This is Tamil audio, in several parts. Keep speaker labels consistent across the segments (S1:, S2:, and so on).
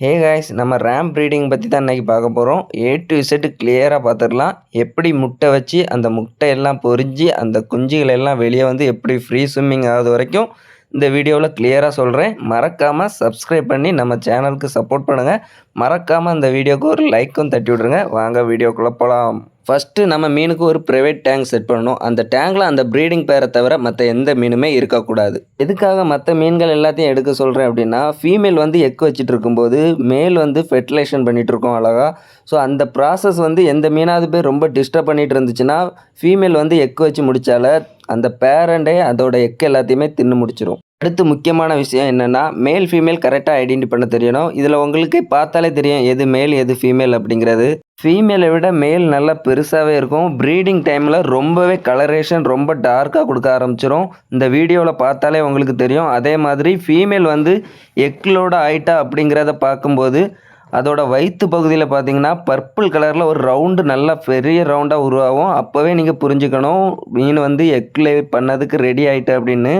S1: ஹே காய்ஸ், நம்ம ரேம் ப்ரீடிங் பற்றி தான் இன்றைக்கி பார்க்க போகிறோம். ஏ டு இசட் கிளியராக பார்த்துடலாம். எப்படி முட்டை வச்சு அந்த முட்டையெல்லாம் பொரிஞ்சு அந்த குஞ்சுகள் எல்லாம் வெளியே வந்து எப்படி ஃப்ரீ ஸ்விம்மிங் ஆகுது வரைக்கும் இந்த வீடியோவில் கிளியராக சொல்கிறேன். மறக்காமல் சப்ஸ்கிரைப் பண்ணி நம்ம சேனலுக்கு சப்போர்ட் பண்ணுங்கள். மறக்காமல் இந்த வீடியோவுக்கு ஒரு லைக்கும் தட்டி விட்ருங்க. வாங்க வீடியோக்குள்ளே போகலாம். ஃபஸ்ட்டு நம்ம மீனுக்கு ஒரு ப்ரைவேட் டேங்க் செட் பண்ணணும். அந்த டேங்கில் அந்த ப்ரீடிங் பேரை தவிர மற்ற எந்த மீனுமே இருக்கக்கூடாது. எதுக்காக மற்ற மீன்கள் எல்லாத்தையும் எடுக்க சொல்கிறேன் அப்படின்னா, ஃபீமேல் வந்து எக் வச்சுட்டு இருக்கும்போது மேல் வந்து ஃபெர்டிலைசேஷன் பண்ணிகிட்ருக்கோம் அழகாக. ஸோ அந்த ப்ராசஸ் வந்து எந்த மீனாவது போய் ரொம்ப டிஸ்டர்ப் பண்ணிகிட்டு இருந்துச்சுன்னா, ஃபீமேல் வந்து எக் வச்சு முடித்தால அந்த பேரண்டே அதோட எக் எல்லாத்தையுமே தின்னு முடிச்சிடும். அடுத்து முக்கியமான விஷயம் என்னென்னா, மேல் ஃபீமேல் கரெக்டாக ஐடென்டி பண்ண தெரியணும். இதில் உங்களுக்கு பார்த்தாலே தெரியும் எது மேல் எது ஃபீமேல் அப்படிங்கிறது. ஃபீமேலை விட மேல் நல்லா பெருசாகவே இருக்கும். ப்ரீடிங் டைமில் ரொம்பவே கலரேஷன் ரொம்ப டார்க்காக கொடுக்க ஆரம்பிச்சிடும். இந்த வீடியோவில் பார்த்தாலே உங்களுக்கு தெரியும். அதே மாதிரி ஃபீமேல் வந்து எக்லோட ஆயிட்டா அப்படிங்கிறத பார்க்கும்போது அதோட வயிற்று பகுதியில் பார்த்தீங்கன்னா பர்பிள் கலரில் ஒரு ரவுண்டு நல்லா பெரிய ரவுண்டாக உருவாகும். அப்போவே நீங்கள் புரிஞ்சுக்கணும் மீன் வந்து எக்லே பண்ணதுக்கு ரெடி ஆகிட்டு அப்படின்னு.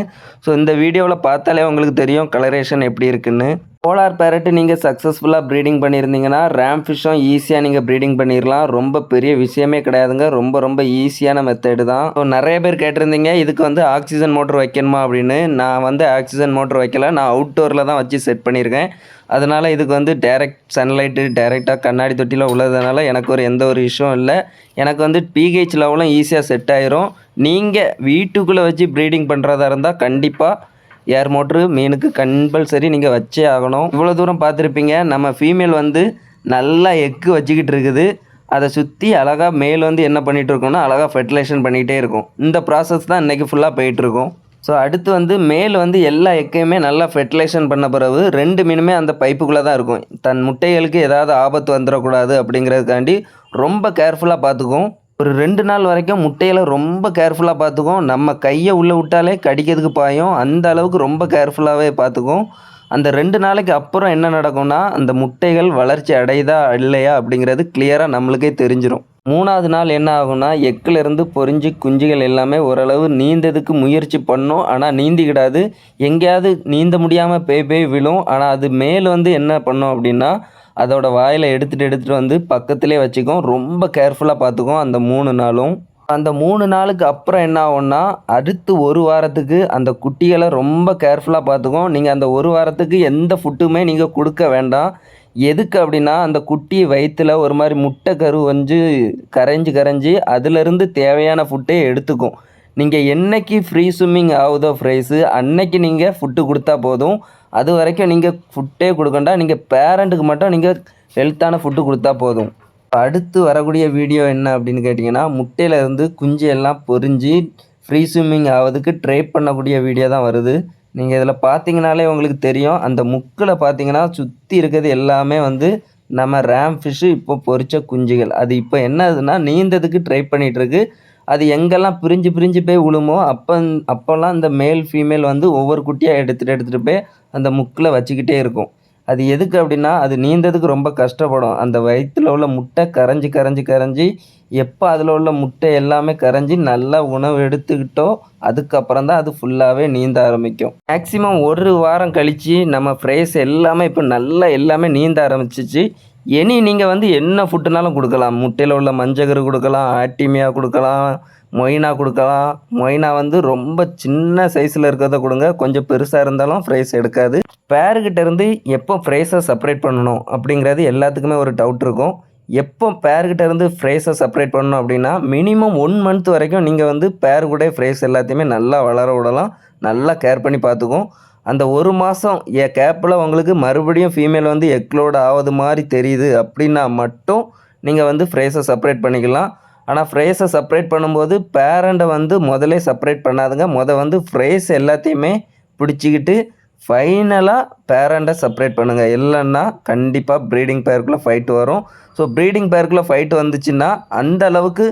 S1: ஸோ இந்த வீடியோவில் பார்த்தாலே உங்களுக்கு தெரியும் கலரேஷன் எப்படி இருக்குன்னு. போலார் பேரட்டு நீங்கள் சக்ஸஸ்ஃபுல்லாக ப்ரீடிங் பண்ணியிருந்தீங்கன்னா ரேம் ஃபிஷ்ஷும் ஈஸியாக நீங்கள் ப்ரீடிங் பண்ணிடலாம். ரொம்ப பெரிய விஷயமே கிடையாதுங்க. ரொம்ப ஈஸியான மெத்தடு தான். ஸோ நிறைய பேர் கேட்டிருந்தீங்க இதுக்கு வந்து ஆக்சிஜன் மோட்ரு வைக்கணுமா அப்படின்னு. நான் வந்து ஆக்சிஜன் மோட்ரு வைக்கல, நான் அவுட்டோரில் தான் வச்சு செட் பண்ணியிருக்கேன். அதனால் இதுக்கு வந்து டைரக்ட் சன்லைட்டு டைரெக்டாக கண்ணாடி தொட்டியில் உள்ளதுனால எனக்கு எந்த ஒரு இஷ்யூவும் இல்லை. எனக்கு வந்து பிஹெச் லெவலும் ஈஸியாக செட் ஆயிரும். நீங்கள் வீட்டுக்குள்ளே வச்சு ப்ரீடிங் பண்ணுறதா இருந்தால் கண்டிப்பாக ஏர் மோட்ரு மீனுக்கு கம்பல்சரி நீங்கள் வச்சே ஆகணும். இவ்வளோ தூரம் பார்த்துருப்பீங்க. நம்ம ஃபீமேல் வந்து நல்லா எக்கு வச்சுக்கிட்டு இருக்குது. அதை சுற்றி அழகாக மேல் வந்து என்ன பண்ணிகிட்டு இருக்கோம்னா அழகாக ஃபெர்டிலைசேஷன் பண்ணிகிட்டே இருக்கும். இந்த ப்ராசஸ் தான் இன்றைக்கி ஃபுல்லாக போயிட்டுருக்கும். ஸோ அடுத்து வந்து மேல் வந்து எல்லா எக்கையுமே நல்லா ஃபெர்டிலைசேஷன் பண்ண பிறகு 2 மீனுமே அந்த பைப்புக்குள்ளே தான் இருக்கும். தன் முட்டைகளுக்கு ஏதாவது ஆபத்து வந்துடக்கூடாது அப்படிங்கிறதுக்காண்டி ரொம்ப கேர்ஃபுல்லாக பார்த்துக்கும். ஒரு 2 நாள் வரைக்கும் முட்டையில் ரொம்ப கேர்ஃபுல்லாக பார்த்துக்கும். நம்ம கையை உள்ளே விட்டாலே கடிக்கிறதுக்கு பாயும். அந்த அளவுக்கு ரொம்ப கேர்ஃபுல்லாகவே பார்த்துக்கும். அந்த 2 நாளைக்கு அப்புறம் என்ன நடக்கும்னா அந்த முட்டைகள் வளர்ச்சி அடையுதா இல்லையா அப்படிங்கிறது கிளியராக நம்மளுக்கே தெரிஞ்சிடும். 3வது நாள் என்ன ஆகும்னா எக்கிலேருந்து பொரிஞ்சு குஞ்சுகள் எல்லாமே ஓரளவு நீந்ததுக்கு முயற்சி பண்ணும். ஆனால் நீந்திக்கிடாது. எங்கேயாவது நீந்த முடியாமல் போய் விழும். ஆனால் அது மேல் வந்து என்ன பண்ணும் அப்படின்னா அதோட வாயில் எடுத்துகிட்டு வந்து பக்கத்துலேயே வச்சுக்கும். ரொம்ப கேர்ஃபுல்லாக பார்த்துக்கும் அந்த 3 நாளும். அந்த 3 நாளுக்கு அப்புறம் என்ன ஆகும்னா அடுத்து 1 வாரத்துக்கு அந்த குட்டிகளை ரொம்ப கேர்ஃபுல்லாக பார்த்துக்கும். நீங்கள் அந்த 1 வாரத்துக்கு எந்த ஃபுட்டுமே நீங்கள் கொடுக்க வேண்டாம். எதுக்கு அப்படின்னா அந்த குட்டி வயிற்றில் ஒரு மாதிரி முட்டை கரு வந்து கரைஞ்சி அதிலிருந்து தேவையான ஃபுட்டே எடுத்துக்கும். நீங்கள் என்றைக்கு ஃப்ரீ ஸ்விம்மிங் ஆகுதோ ஃப்ரைஸு அன்னைக்கு நீங்கள் ஃபுட்டு கொடுத்தா போதும். அது வரைக்கும் நீங்கள் ஃபுட்டே கொடுக்கண்டா. நீங்கள் பேரண்ட்டுக்கு மட்டும் நீங்கள் ஹெல்த்தான ஃபுட்டு கொடுத்தா போதும். அடுத்து வரக்கூடிய வீடியோ என்ன அப்படின்னு கேட்டிங்கன்னா முட்டையிலேருந்து குஞ்சு எல்லாம் பொரிஞ்சு ஃப்ரீ ஸ்விம்மிங் ஆகிறதுக்கு ட்ரை பண்ணக்கூடிய வீடியோ தான் வருது. நீங்கள் இதில் பார்த்தீங்கனாலே உங்களுக்கு தெரியும். அந்த முக்கில் பார்த்தீங்கன்னா சுற்றி இருக்கிறது எல்லாமே வந்து நம்ம ரேம் ஃபிஷ்ஷு இப்போ பொரித்த குஞ்சுகள். அது இப்போ என்ன ஆகுதுன்னா நீந்ததுக்கு ட்ரை பண்ணிகிட்ருக்கு. அது எங்கெல்லாம் பிரிஞ்சு போய் விழுமோ அப்போல்லாம் இந்த மேல் ஃபீமேல் வந்து ஒவ்வொரு குட்டியாக எடுத்துகிட்டு போய் அந்த முக்கில் வச்சுக்கிட்டே இருக்கும். அது எதுக்கு அப்படின்னா அது நீந்ததுக்கு ரொம்ப கஷ்டப்படும். அந்த வயிற்றில் உள்ள முட்டை கரைஞ்சி எப்போ அதில் உள்ள முட்டை எல்லாமே கரைஞ்சி நல்லா உணவு எடுத்துக்கிட்டோ அதுக்கப்புறம் தான் அது ஃபுல்லாகவே நீந்த ஆரம்பிக்கும். மேக்ஸிமம் 1 வாரம் கழித்து நம்ம ஃப்ரைஸ் எல்லாமே இப்போ நல்லா எல்லாமே நீந்த ஆரம்பிச்சிச்சு. இனி நீங்கள் வந்து என்ன ஃபுட்டுனாலும் கொடுக்கலாம். முட்டையில் உள்ள மஞ்சக்கரு கொடுக்கலாம், ஆட்டிமியா கொடுக்கலாம், மொய்னா கொடுக்கலாம். மொய்னா வந்து ரொம்ப சின்ன சைஸில் இருக்கிறத கொடுங்க. கொஞ்சம் பெருசாக இருந்தாலும் ஃப்ரைஸ் எடுக்காது. பேர்கிட்ட இருந்து எப்போ ஃப்ரைஸை செப்பரேட் பண்ணணும் அப்படிங்கிறது எல்லாத்துக்குமே ஒரு டவுட் இருக்கும். எப்போ பேர்கிட்ட இருந்து ஃப்ரைஸை செப்பரேட் பண்ணணும் அப்படின்னா மினிமம் 1 மந்த் வரைக்கும் நீங்கள் வந்து பேர் கூட ஃப்ரைஸ் எல்லாத்தையுமே நல்லா வளர விடலாம். நல்லா கேர் பண்ணி பார்த்துக்கும். அந்த 1 மாதம் கேப்பில் உங்களுக்கு மறுபடியும் ஃபீமேல் வந்து எக்லோடு ஆகுது மாதிரி தெரியுது அப்படின்னா மட்டும் நீங்கள் வந்து ஃப்ரைஸை செப்பரேட் பண்ணிக்கலாம். ஆனால் ஃப்ரைஸை செப்பரேட் பண்ணும்போது பேரண்ட்டை வந்து முதலே செப்பரேட் பண்ணாதுங்க. வந்து ஃப்ரைஸ் எல்லாத்தையுமே பிடிச்சிக்கிட்டு ஃபைனலாக பேரண்ட்டை செப்பரேட் பண்ணுங்கள். இல்லைன்னா கண்டிப்பாக ப்ரீடிங் பேருக்குள்ளே ஃபைட்டு வரும். ஸோ ப்ரீடிங் பேருக்குள்ளே ஃபைட்டு வந்துச்சுன்னா அந்த அளவுக்கு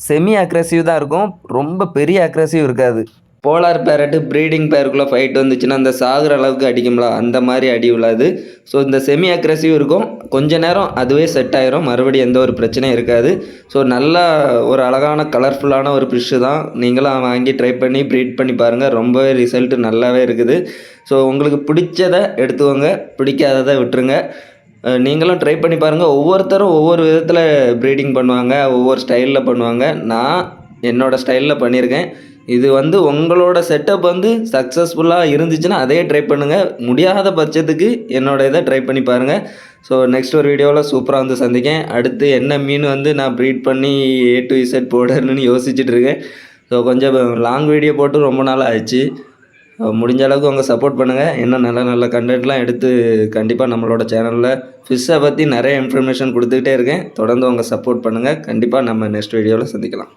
S1: செமி அக்ரெசிவ் தான் இருக்கும். ரொம்ப பெரிய அக்ரெசிவ் இருக்காது. போலார் பேரட்டு ப்ரீடிங் பேருக்குள்ளே ஃபைட் வந்துச்சுன்னா அந்த சாகுற அளவுக்கு அடிக்கும்ல அந்த மாதிரி அடி விழாது. ஸோ இந்த செமி அக்ரெசிவ் இருக்கும். கொஞ்ச நேரம் அதுவே செட் ஆயிரும். மறுபடியும் எந்த ஒரு பிரச்சனையும் இருக்காது. ஸோ நல்லா ஒரு அழகான கலர்ஃபுல்லான ஒரு ஃபிஷ்ஷு தான். நீங்களும் வாங்கி ட்ரை பண்ணி ப்ரீட் பண்ணி பாருங்கள். ரொம்பவே ரிசல்ட்டு நல்லாவே இருக்குது. ஸோ உங்களுக்கு பிடிச்சதை எடுத்துக்கோங்க, பிடிக்காததை விட்டுருங்க. நீங்களும் ட்ரை பண்ணி பாருங்கள். ஒவ்வொருத்தரும் ஒவ்வொரு விதத்தில் ப்ரீடிங் பண்ணுவாங்க, ஒவ்வொரு ஸ்டைலில் பண்ணுவாங்க. நான் என்னோடய ஸ்டைலில் பண்ணியிருக்கேன். இது வந்து உங்களோட செட்டப் வந்து சக்ஸஸ்ஃபுல்லாக இருந்துச்சுன்னா அதே ட்ரை பண்ணுங்கள். முடியாத பட்சத்துக்கு என்னோட இதை ட்ரை பண்ணி பாருங்கள். ஸோ நெக்ஸ்ட் ஒரு வீடியோவில் சூப்பராக வந்து சந்திக்கேன். அடுத்து என்ன மீன் வந்து நான் ப்ரீட் பண்ணி A to Z போடணும்னு யோசிச்சுட்டு இருக்கேன். ஸோ கொஞ்சம் லாங் வீடியோ போட்டு ரொம்ப நாள் ஆச்சு. முடிஞ்ச அளவுக்கு உங்கள் சப்போர்ட் பண்ணுங்கள். இன்னும் நல்ல நல்ல கண்டென்ட்லாம் எடுத்து கண்டிப்பாக நம்மளோட சேனலில் ஃபிஷ்ஷை பற்றி நிறைய இன்ஃபர்மேஷன் கொடுத்துக்கிட்டே இருக்கேன். தொடர்ந்து உங்கள் சப்போர்ட் பண்ணுங்கள். கண்டிப்பாக நம்ம நெக்ஸ்ட் வீடியோவில் சந்திக்கலாம்.